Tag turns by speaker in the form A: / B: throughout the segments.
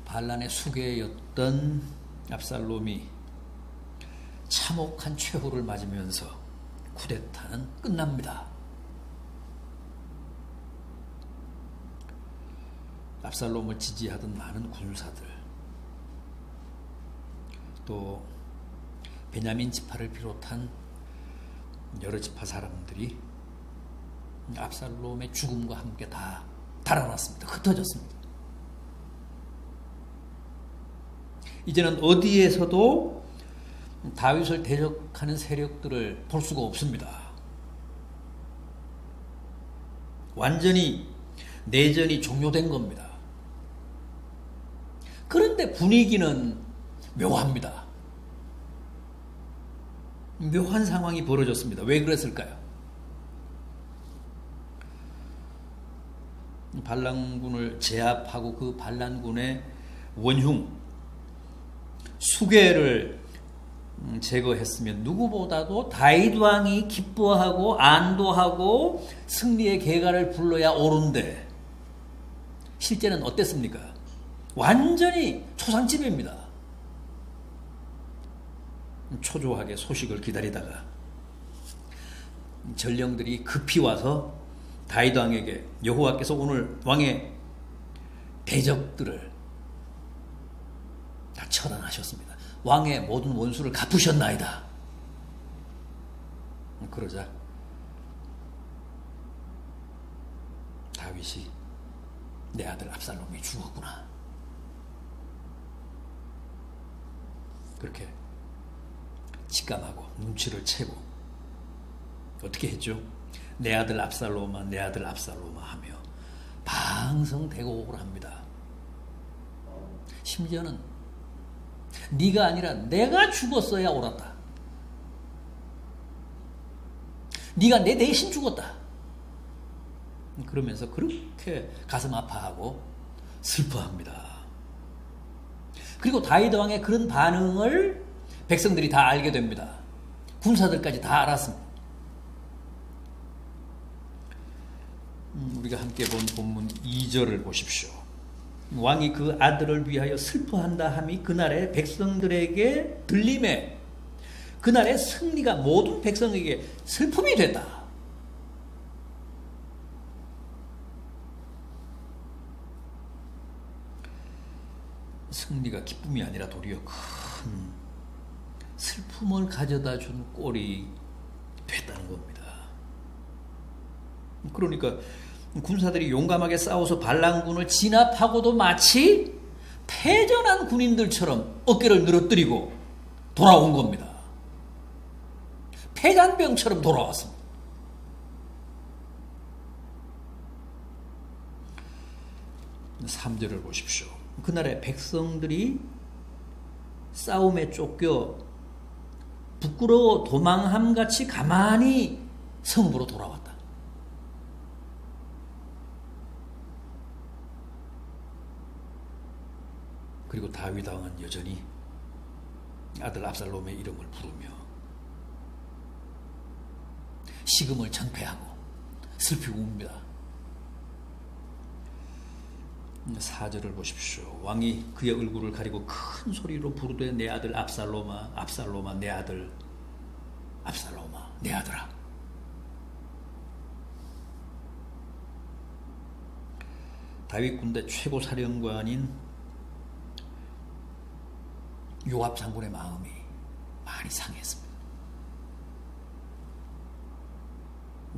A: 반란의 수괴였던 압살롬이 참혹한 최후를 맞으면서 쿠데타는 끝납니다. 압살롬을 지지하던 많은 군사들, 또 베냐민 지파를 비롯한 여러 지파 사람들이 압살롬의 죽음과 함께 다 달아났습니다. 흩어졌습니다. 이제는 어디에서도 다윗을 대적하는 세력들을 볼 수가 없습니다. 완전히 내전이 종료된 겁니다. 그런데 분위기는 묘합니다. 묘한 상황이 벌어졌습니다. 왜 그랬을까요? 반란군을 제압하고 그 반란군의 원흉 수괴를 제거했으면 누구보다도 다윗 왕이 기뻐하고 안도하고 승리의 계가를 불러야 옳은데 실제는 어땠습니까? 완전히 초상집입니다. 초조하게 소식을 기다리다가 전령들이 급히 와서 다윗 왕에게 여호와께서 오늘 왕의 대적들을 다 처단하셨습니다. 왕의 모든 원수를 갚으셨나이다. 그러자 다윗이 내 아들 압살롬이 죽었구나. 그렇게 직감하고 눈치를 채고 어떻게 했죠? 내 아들 압살롬아, 내 아들 압살롬아 하며 방성대곡을 합니다. 심지어는 네가 아니라 내가 죽었어야 옳았다. 네가 내 대신 죽었다. 그러면서 그렇게 가슴 아파하고 슬퍼합니다. 그리고 다윗 왕의 그런 반응을 백성들이 다 알게 됩니다. 군사들까지 다 알았습니다. 우리가 함께 본 본문 2절을 보십시오. 왕이 그 아들을 위하여 슬퍼한다 함이 그날의 백성들에게 들림에 그날의 승리가 모든 백성에게 슬픔이 됐다. 승리가 기쁨이 아니라 도리어 큰 슬픔을 가져다 준 꼴이 됐다는 겁니다. 그러니까 군사들이 용감하게 싸워서 반란군을 진압하고도 마치 패전한 군인들처럼 어깨를 늘어뜨리고 돌아온 겁니다. 패잔병처럼 돌아왔습니다. (3절을) 보십시오. 그날의 백성들이 싸움에 쫓겨 부끄러워 도망함같이 가만히 성읍으로 돌아왔다. 그리고 다윗 왕은 여전히 아들 압살롬의 이름을 부르며 식음을 전폐하고 슬피고 웁니다. 4절을 보십시오. 왕이 그의 얼굴을 가리고 큰 소리로 부르되 내 아들 압살롬아, 압살롬아, 내 아들 압살롬아, 내 아들아. 다윗 군대 최고 사령관인 요압 장군의 마음이 많이 상했습니다.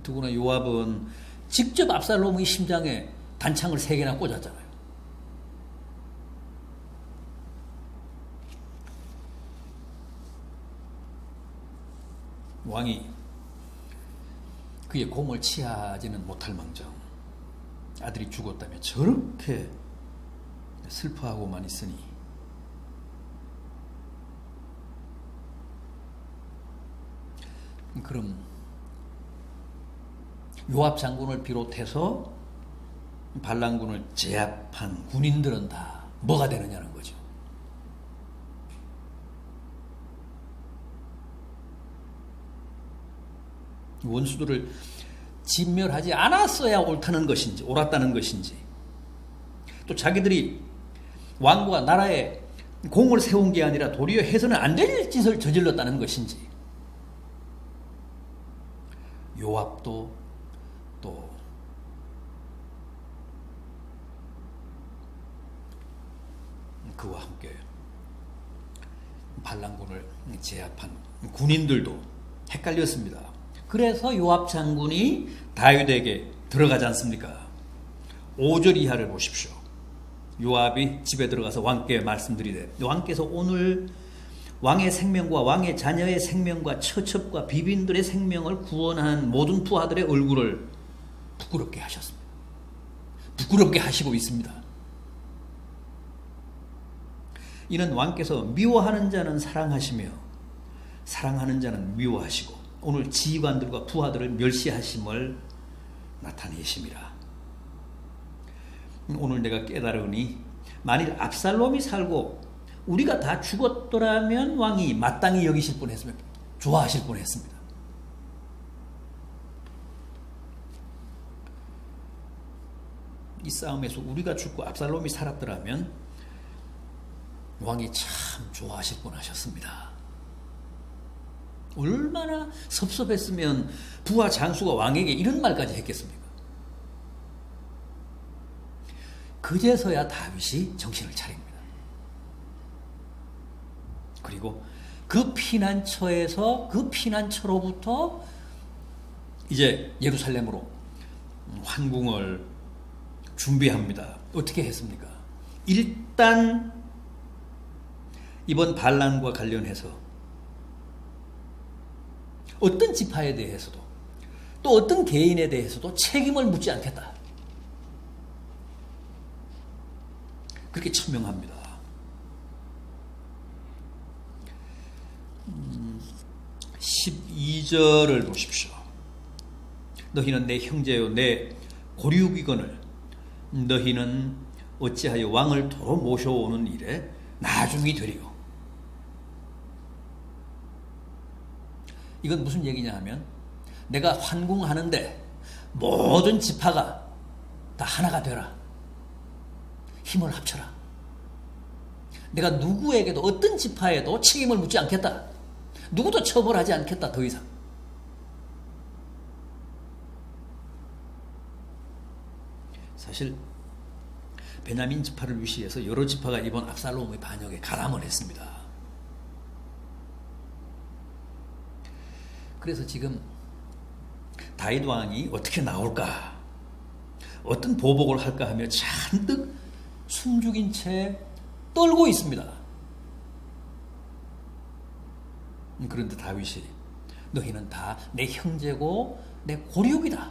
A: 더구나 요압은 직접 압살롬의 심장에 단창을 3개나 꽂았잖아요. 왕이 그의 공을 취하지는 못할 망정 아들이 죽었다며 저렇게 슬퍼하고만 있으니 그럼 요압 장군을 비롯해서 반란군을 제압한 군인들은 다 뭐가 되느냐는 거죠. 원수들을 진멸하지 않았어야 옳다는 것인지 옳았다는 것인지 또 자기들이 왕과 나라에 공을 세운 게 아니라 도리어 해서는 안 될 짓을 저질렀다는 것인지, 요압도 또 그와 함께 반란군을 제압한 군인들도 헷갈렸습니다. 그래서 요압 장군이 다윗에게 들어가지 않습니까? 5절 이하를 보십시오. 요압이 집에 들어가서 왕께 말씀드리되, 왕께서 오늘 왕의 생명과 왕의 자녀의 생명과 처첩과 비빈들의 생명을 구원한 모든 부하들의 얼굴을 부끄럽게 하셨습니다. 부끄럽게 하시고 있습니다. 이는 왕께서 미워하는 자는 사랑하시며 사랑하는 자는 미워하시고 오늘 지휘관들과 부하들을 멸시하심을 나타내심이라. 오늘 내가 깨달으니 만일 압살롬이 살고 우리가 다 죽었더라면 왕이 마땅히 여기실 뻔했으면 좋아하실 뻔했습니다. 이 싸움에서 우리가 죽고 압살롬이 살았더라면 왕이 참 좋아하실 뻔하셨습니다. 얼마나 섭섭했으면 부하 장수가 왕에게 이런 말까지 했겠습니까? 그제서야 다윗이 정신을 차립니다. 그리고 그 피난처로부터 이제 예루살렘으로 환궁을 준비합니다. 어떻게 했습니까? 일단 이번 반란과 관련해서 어떤 지파에 대해서도 또 어떤 개인에 대해서도 책임을 묻지 않겠다. 그렇게 천명합니다. 12절을 보십시오. 너희는 내 형제요 내 고륙이거늘 너희는 어찌하여 왕을 도로 모셔오는 일에 나중이 되리요. 이건 무슨 얘기냐 하면 내가 환궁하는데 모든 지파가 다 하나가 되라. 힘을 합쳐라. 내가 누구에게도 어떤 지파에도 책임을 묻지 않겠다. 누구도 처벌하지 않겠다. 더 이상. 사실 베냐민 지파를 위시해서 여러 지파가 이번 압살롬의 반역에 가담을 했습니다. 그래서 지금 다윗 왕이 어떻게 나올까, 어떤 보복을 할까 하며 잔뜩 숨죽인 채 떨고 있습니다. 그런데 다윗이 너희는 다 내 형제고 내 고륙이다.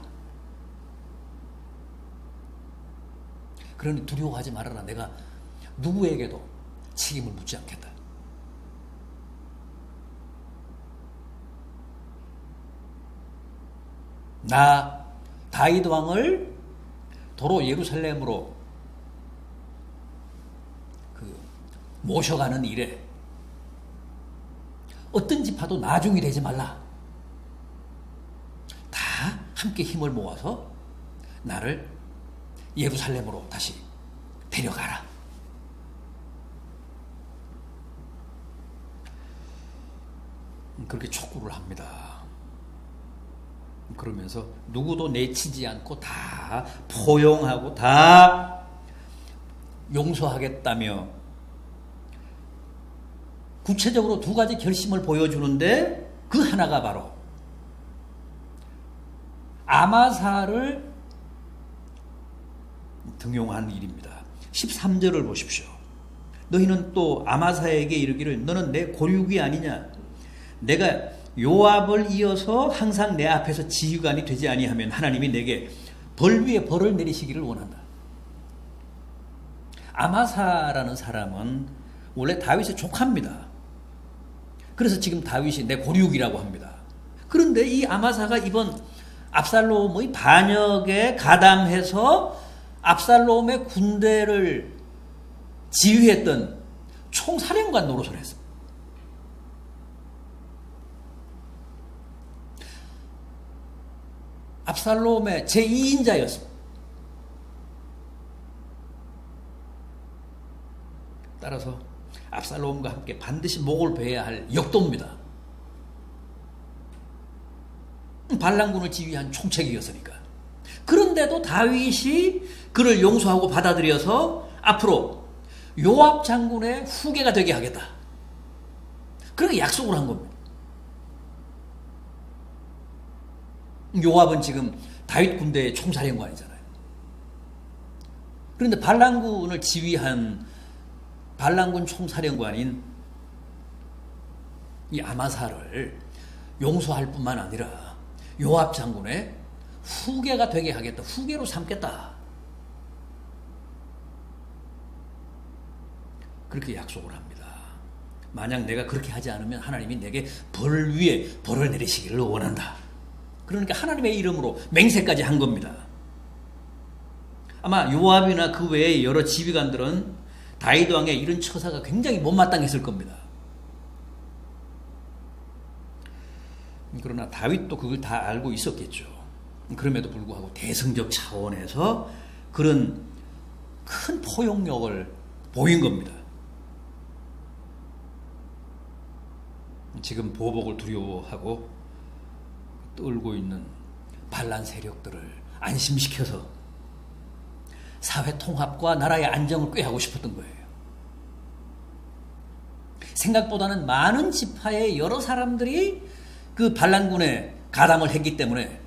A: 그러니 두려워하지 말아라. 내가 누구에게도 책임을 묻지 않겠다. 나 다윗 왕을 도로 예루살렘으로 모셔가는 일에 어떤 지파도 나중이 되지 말라. 다 함께 힘을 모아서 나를 예루살렘으로 다시 데려가라. 그렇게 촉구를 합니다. 그러면서 누구도 내치지 않고 다 포용하고 다 용서하겠다며 구체적으로 두 가지 결심을 보여주는데 그 하나가 바로 아마사를 등용한 일입니다. 13절을 보십시오. 너희는 또 아마사에게 이르기를 너는 내 고륙이 아니냐. 내가 요압을 이어서 항상 내 앞에서 지휘관이 되지 아니하면 하나님이 내게 벌 위에 벌을 내리시기를 원한다. 아마사라는 사람은 원래 다윗의 조카입니다. 그래서 지금 다윗이 내 고륙이라고 합니다. 그런데 이 아마사가 이번 압살롬의 반역에 가담해서 압살롬의 군대를 지휘했던 총사령관 노릇을 했습니다. 압살롬의 제2인자였습니다. 따라서 압살롬과 함께 반드시 목을 베야 할 역도입니다. 반란군을 지휘한 총책이었으니까. 그런데도 다윗이 그를 용서하고 받아들여서 앞으로 요압 장군의 후계가 되게 하겠다. 그렇게 약속을 한 겁니다. 요압은 지금 다윗 군대의 총사령관이잖아요. 그런데 반란군을 지휘한 반란군 총사령관인 이 아마사를 용서할 뿐만 아니라 요압 장군의 후계가 되게 하겠다. 후계로 삼겠다. 그렇게 약속을 합니다. 만약 내가 그렇게 하지 않으면 하나님이 내게 벌 위에 벌을 내리시기를 원한다. 그러니까 하나님의 이름으로 맹세까지 한 겁니다. 아마 요압이나 그 외의 여러 지휘관들은 다윗 왕의 이런 처사가 굉장히 못마땅했을 겁니다. 그러나 다윗도 그걸 다 알고 있었겠죠. 그럼에도 불구하고 대승적 차원에서 그런 큰 포용력을 보인 겁니다. 지금 보복을 두려워하고 떨고 있는 반란 세력들을 안심시켜서 사회 통합과 나라의 안정을 꾀하고 싶었던 거예요. 생각보다는 많은 지파의 여러 사람들이 그 반란군에 가담을 했기 때문에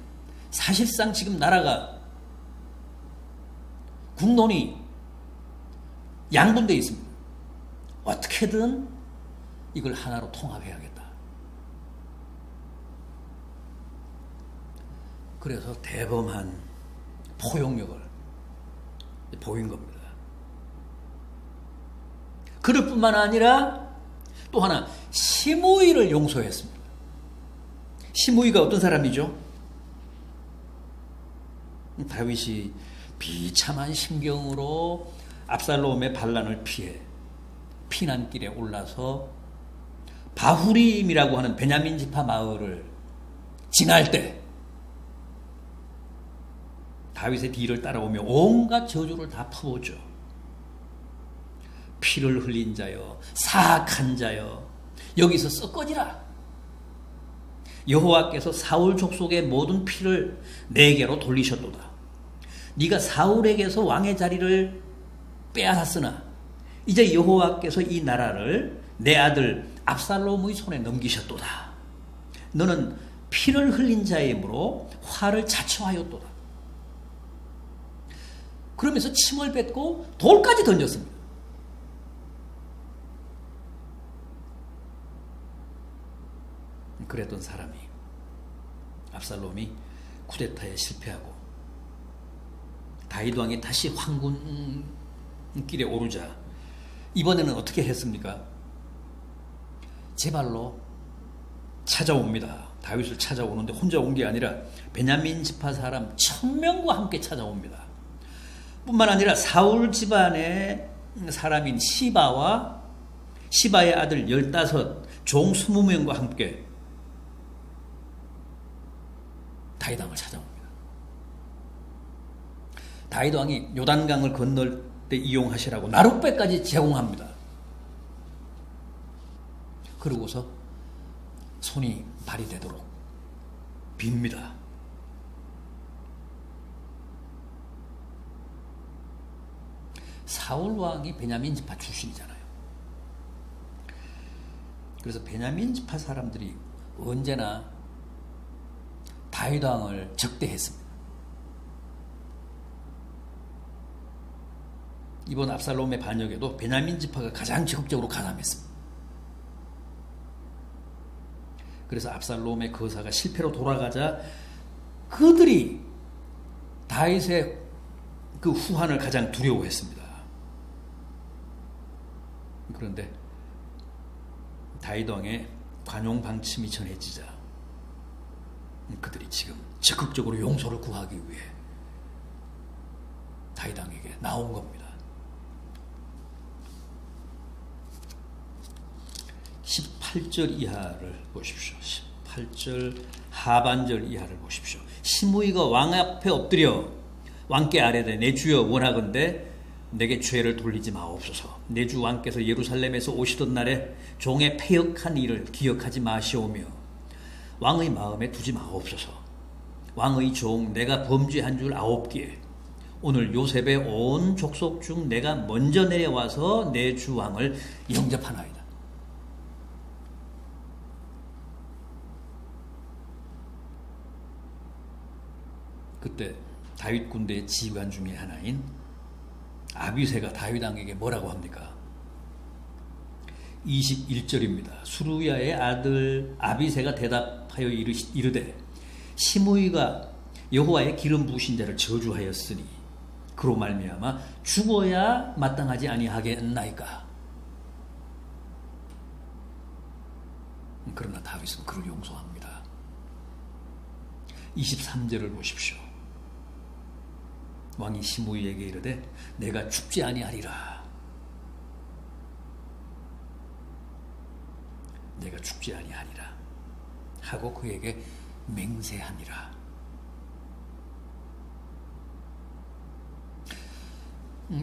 A: 사실상 지금 나라가 국론이 양분되어 있습니다. 어떻게든 이걸 하나로 통합해야겠다. 그래서 대범한 포용력을 보인 겁니다. 그럴 뿐만 아니라 또 하나 시므이를 용서했습니다. 시므이가 어떤 사람이죠? 다윗이 비참한 심경으로 압살롬의 반란을 피해 피난길에 올라서 바후림이라고 하는 베냐민 지파 마을을 지날 때 다윗의 뒤를 따라오며 온갖 저주를 다 퍼붓죠. 피를 흘린 자여, 사악한 자여, 여기서 썩거지라. 여호와께서 사울 족속의 모든 피를 내게로 돌리셨도다. 네가 사울에게서 왕의 자리를 빼앗았으나 이제 여호와께서 이 나라를 내 아들 압살롬의 손에 넘기셨도다. 너는 피를 흘린 자이므로 화를 자초하였도다. 그러면서 침을 뱉고 돌까지 던졌습니다. 그랬던 사람이 압살롬이 쿠데타에 실패하고 다윗 왕이 다시 황군길에 오르자 이번에는 어떻게 했습니까? 제발로 찾아옵니다. 다윗을 찾아오는데 혼자 온 게 아니라 베냐민 지파 사람 1000명과 함께 찾아옵니다. 뿐만 아니라 사울 집안의 사람인 시바와 시바의 아들 15 종 20명과 함께 다윗 왕을 찾아옵니다. 다윗 왕이 요단강을 건널 때 이용하시라고 나룻배까지 제공합니다. 그러고서 손이 발이 되도록 빕니다. 사울 왕이 베냐민 지파 출신이잖아요. 그래서 베냐민 지파 사람들이 언제나 다윗 왕을 적대했습니다. 이번 압살롬의 반역에도 베냐민 지파가 가장 적극적으로 가담했습니다. 그래서 압살롬의 거사가 실패로 돌아가자 그들이 다윗의 그 후환을 가장 두려워했습니다. 그런데 다윗 왕의 관용 방침이 전해지자 그들이 지금 적극적으로 용서를 구하기 위해 다윗 왕에게 나온 겁니다. 18절 이하를 보십시오. 18절 하반절 이하를 보십시오. 시므이가 왕 앞에 엎드려 왕께 아뢰되 내 주여 원하건대 내게 죄를 돌리지 마옵소서. 내 주 왕께서 예루살렘에서 오시던 날에 종의 패역한 일을 기억하지 마시오며 왕의 마음에 두지 마옵소서. 왕의 종 내가 범죄한 줄 아옵기에 오늘 요셉의 온 족속 중 내가 먼저 내려와서 내 주 왕을 영접하나이다. 그때 다윗 군대의 지휘관 중에 하나인 아비새가 다윗 왕에게 뭐라고 합니까? 21절입니다. 수루야의 아들 아비새가 대답하여 이르되 시므이가 여호와의 기름 부으신 자를 저주하였으니 그로 말미암아 죽어야 마땅하지 아니하겠나이까. 그러나 다윗은 그를 용서합니다. 23절을 보십시오. 왕이 시므이에게 이르되 내가 죽지 아니하리라. 내가 죽지 아니하리라 하고 그에게 맹세하니라.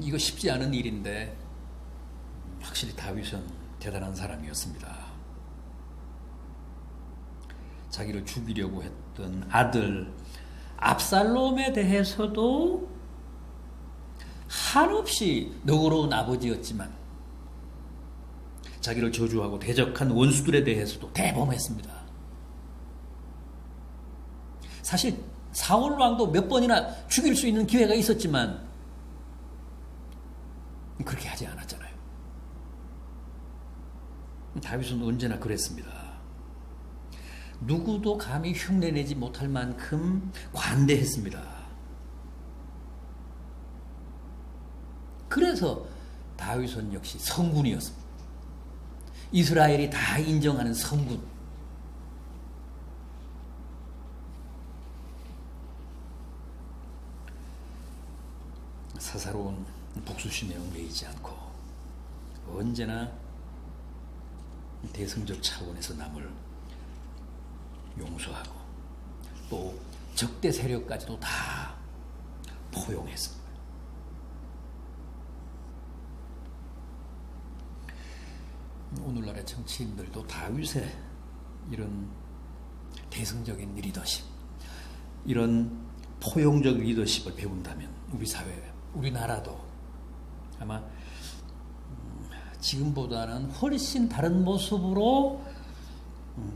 A: 이거 쉽지 않은 일인데 확실히 다윗은 대단한 사람이었습니다. 자기를 죽이려고 했던 아들 압살롬에 대해서도 한없이 너그러운 아버지였지만 자기를 저주하고 대적한 원수들에 대해서도 대범했습니다. 사실 사울 왕도 몇 번이나 죽일 수 있는 기회가 있었지만 그렇게 하지 않았잖아요. 다윗은 언제나 그랬습니다. 누구도 감히 흉내내지 못할 만큼 관대했습니다. 그래서 다윗은 역시 성군이었습니다. 이스라엘이 다 인정하는 성군. 사사로운 복수심에 얽매이지 않고 언제나 대승적 차원에서 남을 용서하고 또 적대 세력까지도 다 포용했습니다. 오늘날의 정치인들도 다윗의 이런 대승적인 리더십, 이런 포용적 리더십을 배운다면 우리 사회, 우리나라도 아마 지금보다는 훨씬 다른 모습으로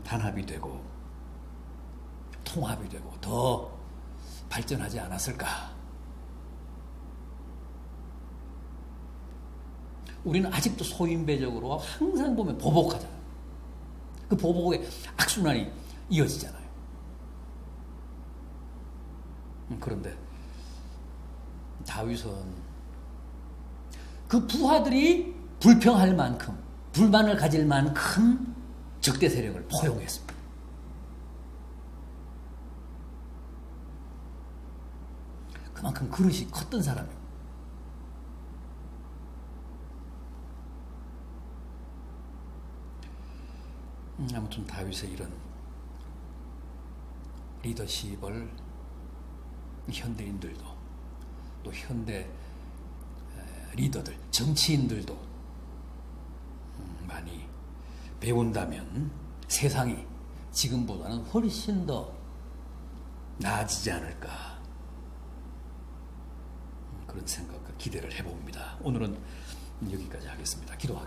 A: 단합이 되고 통합이 되고 더 발전하지 않았을까. 우리는 아직도 소인배적으로 항상 보면 보복하잖아요. 그 보복의 악순환이 이어지잖아요. 그런데 다윗은 그 부하들이 불평할 만큼, 불만을 가질 만큼 적대 세력을 포용했습니다. 그만큼 그릇이 컸던 사람이에요. 아무튼 다윗의 이런 리더십을 현대인들도 또 현대 리더들, 정치인들도 많이 배운다면 세상이 지금보다는 훨씬 더 나아지지 않을까, 그런 생각과 기대를 해봅니다. 오늘은 여기까지 하겠습니다. 기도하겠습니다.